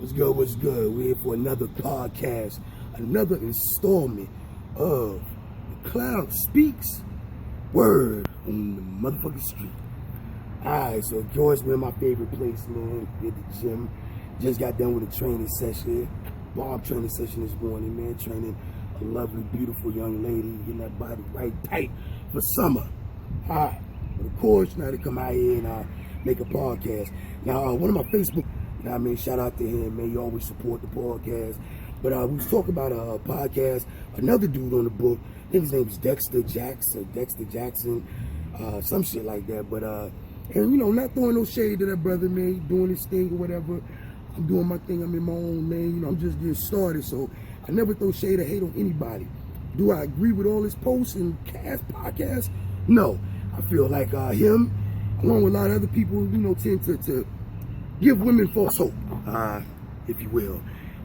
What's good, what's good? We're here for another podcast, another installment of Mccloud Speaks Word on the motherfucking street. Alright, so of course we're in my favorite place, man, at the gym. Just got done with a training session, Bob training session this morning, man, training a lovely, beautiful young lady, getting that body right tight for summer. Alright, but of course, now to come out here and make a podcast. Now, one of my Facebook, shout out to him, man. You always support the podcast. But we was talking about a podcast, another dude on the book. I think his name is Dexter Jackson, some shit like that. But, and not throwing no shade to that brother, man. He doing his thing or whatever. I'm doing my thing. I'm in my own lane. I'm just getting started. So I never throw shade or hate on anybody. Do I agree with all his posts and podcasts? No. I feel like him, along with a lot of other people, tend to give women false hope, if you will.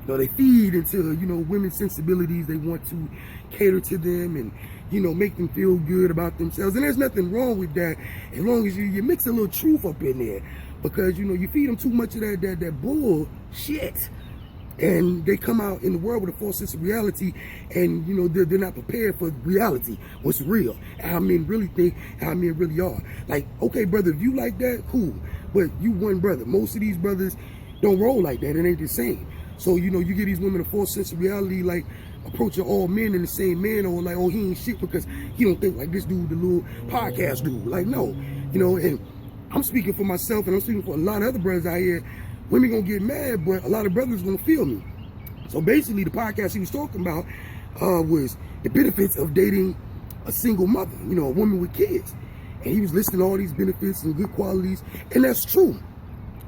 They feed into, women's sensibilities. They want to cater to them and, make them feel good about themselves. And there's nothing wrong with that as long as you mix a little truth up in there. Because, you feed them too much of that bullshit. And they come out in the world with a false sense of reality, and they're not prepared for reality, what's real, and how men really think, how men really are. Like, okay, brother, if you like that, cool, but you one brother. Most of these brothers don't roll like that. It ain't the same. So you give these women a false sense of reality, like approaching all men in the same manner, or like, oh, he ain't shit because he don't think like this dude, the little podcast dude. Like, no, and I'm speaking for myself, and I'm speaking for a lot of other brothers out here. Women gonna get mad, but a lot of brothers gonna feel me. So basically, the podcast he was talking about was the benefits of dating a single mother, a woman with kids. And he was listing all these benefits and good qualities, and that's true.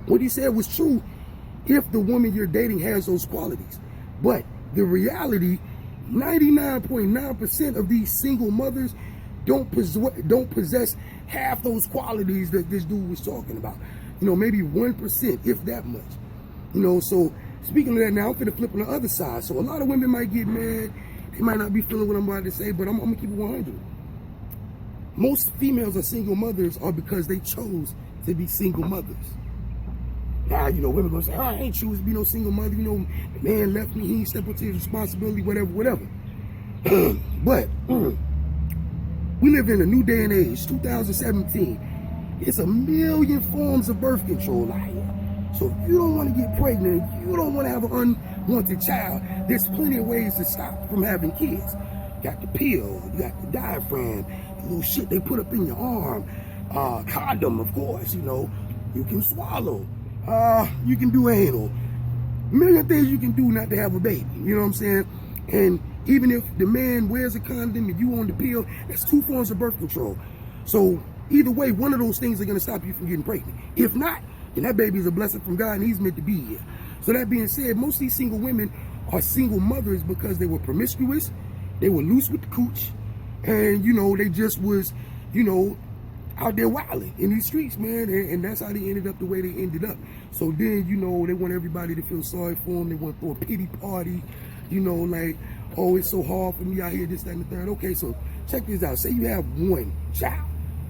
What he said was true if the woman you're dating has those qualities. But the reality, 99.9% of these single mothers don't possess half those qualities that this dude was talking about. Maybe 1%, if that much. So speaking of that now, I'm finna flip on the other side. So a lot of women might get mad. They might not be feeling what I'm about to say, but I'm gonna keep it 100. Most females are single mothers are because they chose to be single mothers. Now, women gonna say, oh, I ain't choose to be no single mother. The man left me, he ain't step up to his responsibility, whatever. But we live in a new day and age, 2017. It's a million forms of birth control out here. So if you don't want to get pregnant, you don't want to have an unwanted child, there's plenty of ways to stop from having kids. You got the pill, you got the diaphragm, the little shit they put up in your arm, condom, of course, you can swallow, you can do anal. A million things you can do not to have a baby, you know what I'm saying? And even if the man wears a condom and you on the pill, that's two forms of birth control. So either way, one of those things are going to stop you from getting pregnant. If not, then that baby is a blessing from God and he's meant to be here. So that being said, most of these single women are single mothers because they were promiscuous, they were loose with the cooch, and, they just was, out there wilding in these streets, man. And that's how they ended up the way they ended up. So then, they want everybody to feel sorry for them. They want to throw a pity party, like, oh, it's so hard for me out here, this, that, and the third. Okay, so check this out. Say you have one child.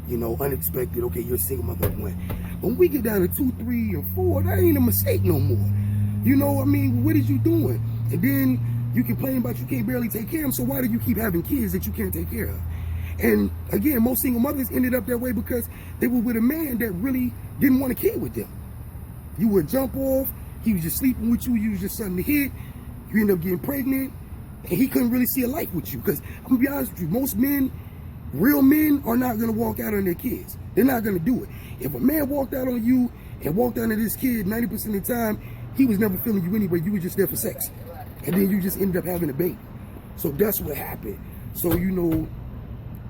Unexpected, okay, you're a single mother of one. When we get down to 2, 3, and 4, that ain't a mistake no more. What is you doing? And then you complain about you can't barely take care of them, so why do you keep having kids that you can't take care of? And again, most single mothers ended up that way because they were with a man that really didn't want a kid with them. You would jump off, he was just sleeping with you, you was just something to hit, you end up getting pregnant, and he couldn't really see a life with you. Because I'm gonna be honest with you, most men, real men are not going to walk out on their kids. They're not going to do it. If a man walked out on you and walked out on this kid, 90% of the time, he was never feeling you anyway. You were just there for sex. And then you just ended up having a baby. So that's what happened. So,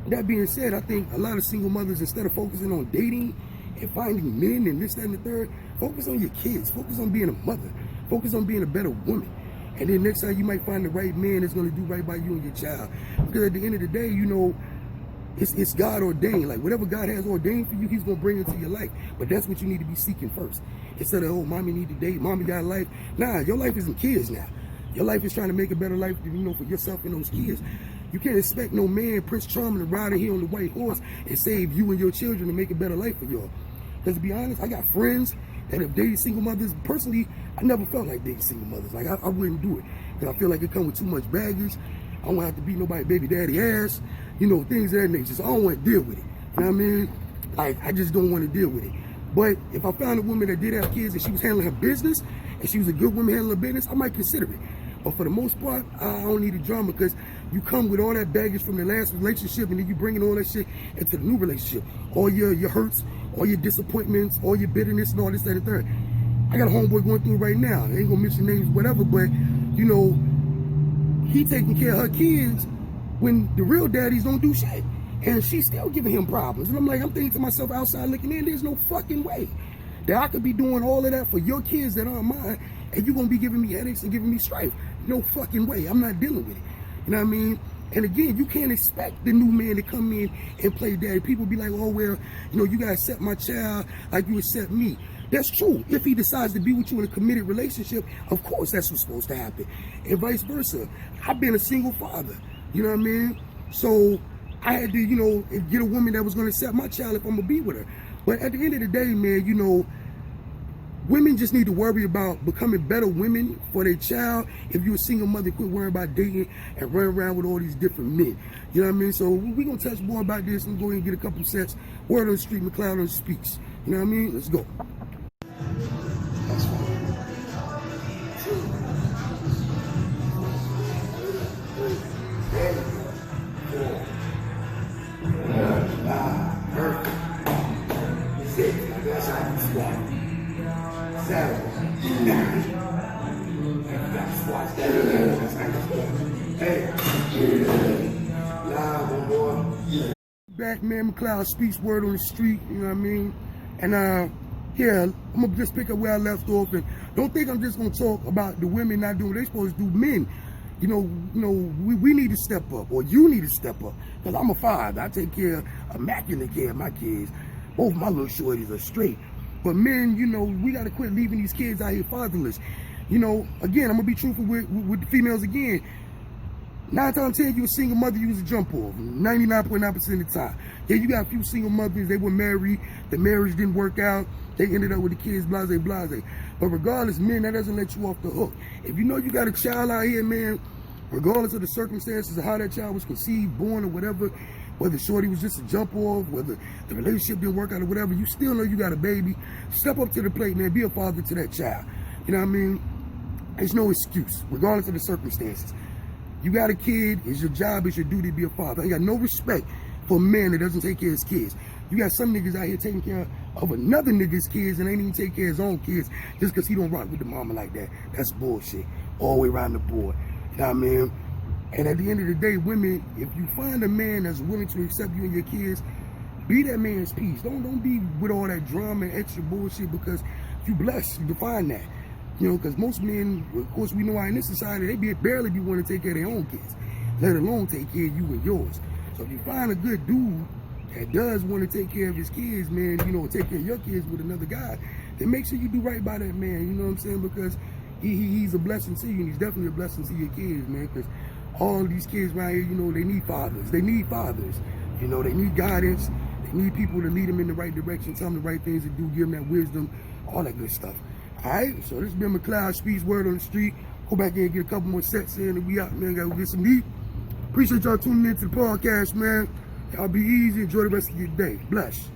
that being said, I think a lot of single mothers, instead of focusing on dating and finding men and this, that, and the third, focus on your kids. Focus on being a mother. Focus on being a better woman. And then next time you might find the right man that's going to do right by you and your child. Because at the end of the day, it's God ordained. Like, whatever God has ordained for you, he's going to bring into your life. But that's what you need to be seeking first. Instead of, oh, mommy need to date, mommy got a life. Nah, your life isn't kids now. Your life is trying to make a better life, for yourself and those kids. You can't expect no man, Prince Charming, to ride in here on the white horse and save you and your children to make a better life for y'all. Because to be honest, I got friends that have dated single mothers. Personally, I never felt like dating single mothers. Like, I wouldn't do it. Because I feel like it comes with too much baggage. I don't have to beat nobody baby daddy ass. You know, things of that nature. So I don't want to deal with it. You know what I mean? Like, I just don't want to deal with it. But if I found a woman that did have kids and she was handling her business, and she was a good woman handling her business, I might consider it. But for the most part, I don't need the drama, because you come with all that baggage from the last relationship, and then you bringing all that shit into the new relationship. All your hurts, all your disappointments, all your bitterness, and all this, that, and the third. I got a homeboy going through it right now. I ain't gonna mention names, whatever, but, you know, he taking care of her kids when the real daddies don't do shit. And she's still giving him problems. And I'm thinking to myself outside looking in, there's no fucking way that I could be doing all of that for your kids that aren't mine, and you're gonna be giving me headaches and giving me strife. No fucking way. I'm not dealing with it. You know what I mean? And again, you can't expect the new man to come in and play daddy. People be like, oh, well, you know, you gotta accept my child like you accept me. That's true. If he decides to be with you in a committed relationship, of course that's what's supposed to happen. And vice versa. I've been a single father. You know what I mean? So I had to, you know, get a woman that was going to accept my child if I'm going to be with her. But at the end of the day, man, you know, women just need to worry about becoming better women for their child. If you're a single mother, quit worrying about dating and running around with all these different men. You know what I mean? So we're going to touch more about this and go ahead and get a couple sets. Word on the street, Mccloud on speaks. You know what I mean? Let's go. That's fine. Back, man, Mccloud speaks, word on the street, you know what I mean? And yeah, I'm gonna just pick up where I left off, and don't think I'm just gonna talk about the women not doing what they're supposed to do. Men, you know, we need to step up, or you need to step up, because I'm a father. I take immaculate care of my kids. Both my little shorties are straight. But men, you know, we got to quit leaving these kids out here fatherless. You know, again, I'm going to be truthful with the females again. 9 times 10, you a single mother, you was a jump off. 99.9% of the time. Yeah, you got a few single mothers, they were married, the marriage didn't work out, they ended up with the kids, blase, blase. But regardless, men, that doesn't let you off the hook. If you know you got a child out here, man, regardless of the circumstances of how that child was conceived, born, or whatever, whether shorty was just a jump off, whether the relationship didn't work out or whatever, you still know you got a baby. Step up to the plate, man, be a father to that child. You know what I mean? There's no excuse, regardless of the circumstances. You got a kid, it's your job, it's your duty to be a father. I got no respect for a man that doesn't take care of his kids. You got some niggas out here taking care of another nigga's kids and ain't even take care of his own kids just because he don't rock with the mama like that. That's bullshit. All the way around the board. You know what I mean? And at the end of the day, women, if you find a man that's willing to accept you and your kids, be that man's peace. Don't be with all that drama and extra bullshit, because you blessed, you define that. You know, because most men, of course, we know in this society, they barely be wanting to take care of their own kids, let alone take care of you and yours. So if you find a good dude that does want to take care of his kids, man, you know, take care of your kids with another guy, then make sure you do right by that man, you know what I'm saying? Because he's a blessing to you, and he's definitely a blessing to your kids, man, because all these kids right here, you know, they need fathers. They need fathers. You know, they need guidance. They need people to lead them in the right direction, tell them the right things to do, give them that wisdom, all that good stuff. All right, so this has been Mccloud Speaks, word on the street. Go back in and get a couple more sets in, and we out, man. Gotta go get some meat. Appreciate y'all tuning in to the podcast, man. Y'all be easy. Enjoy the rest of your day. Bless.